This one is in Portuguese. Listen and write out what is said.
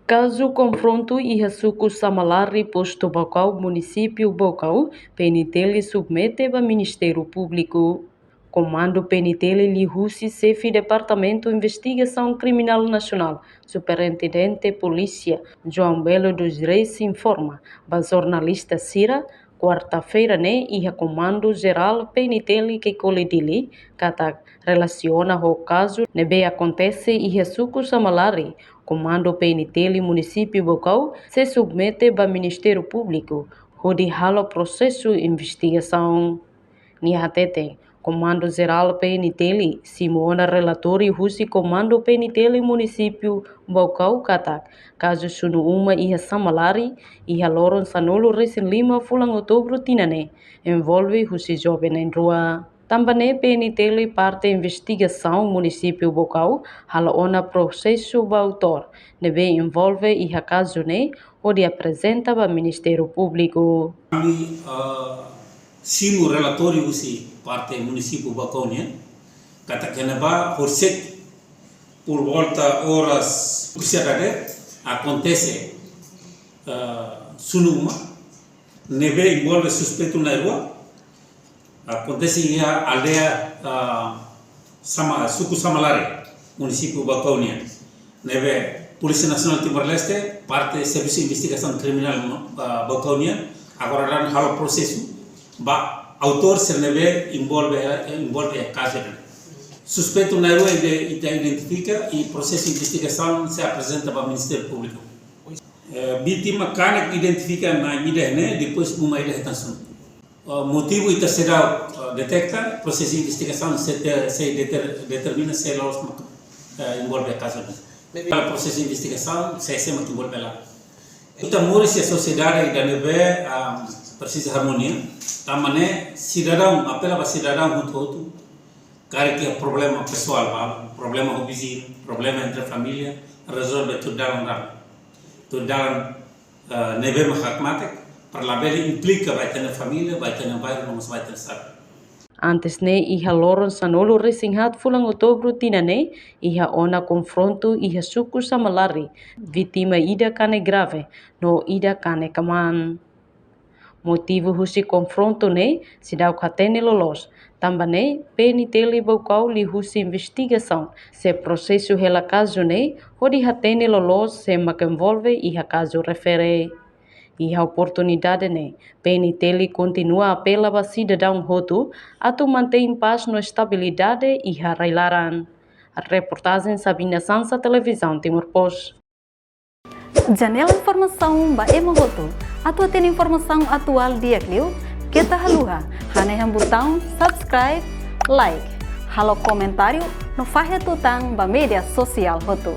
Caso confronto iha suku Samalari posto Bocau, município Bocau, PNTL submete ao Ministério Público. Comando PNTL Lihusi chefe Departamento Investigação Criminal Nacional, Superintendente Polícia João Belo dos Reis informa, a jornalista Cira, quarta-feira iha Comando Geral PNTL que coledili, kata relaciona o caso nebe acontece iha suku Samalari. Comando PNTL município Bocau se submete ao Ministério Público, onde hala processo de investigação. Nihatete, Comando Geral PNTL, Simona relatório Rusi Comando PNTL município Bocau Katak, caso sunu uma iha Samalari, iha Loron Sanolo recém Lima fulang outubro tinane, envolve Rusi jovem em rua. Também PNTL parte investigação município Bocau, hala ona processo o autor, deve envolve iha caso onde apresenta ao Ministério Público. Simo relatório usi parte município Bacaunia, katakan ba horset por volta horas pusiadade acontece sunuma neve envolve suspeito na rua acontece ia aldeia suku Samalari município Bacaunia neve Polícia Nacional Timor-Leste parte Serviço de Investigação Criminal Bacaunia agora dan hal processo ba autor se neve envolve a caso suspeito na rua identifica e processo de investigação se apresenta para o Ministério Público. Vítima canek identifica na mídia depois uma detenção. Motivo itu será detecta processo de investigação se determina se ela envolve a caso. Para processo de investigação se é muito envolve lá. Então morre-se a sociedade da neve precisa harmonia. Tamane cidadão apela para cidadão muito cara que é problema pessoal, problema com vizinho, problema entre família, resolve tudo dalam neve mahakmatek, para lá ele implica vai ter na família, vai ter na bairro, não vai ter estado. Antes iha Loron Sanolo recém-hat fulang outubro tinane, iha ona confronto iha suku Samalari, vítima ida kane grave, no ida kane kaman. Motivo husi confronto se dá o catene lolos. Também PNTL Bocau li husi investigação se processo rela caso onde hatene lolos se envolve e a caso refere. E a oportunidade PNTL continua a apela a cidadão roto a mantém paz na estabilidade e a reilaran. A reportagem Sabina Sansa, Televisão Timor-Post. Janela informação ba Emogoto. Atua tem informação atual dia Clio. Kita haluha. Haneham botão subscribe, like. Halo comentário no faixa tutang ba media sosial Hoto.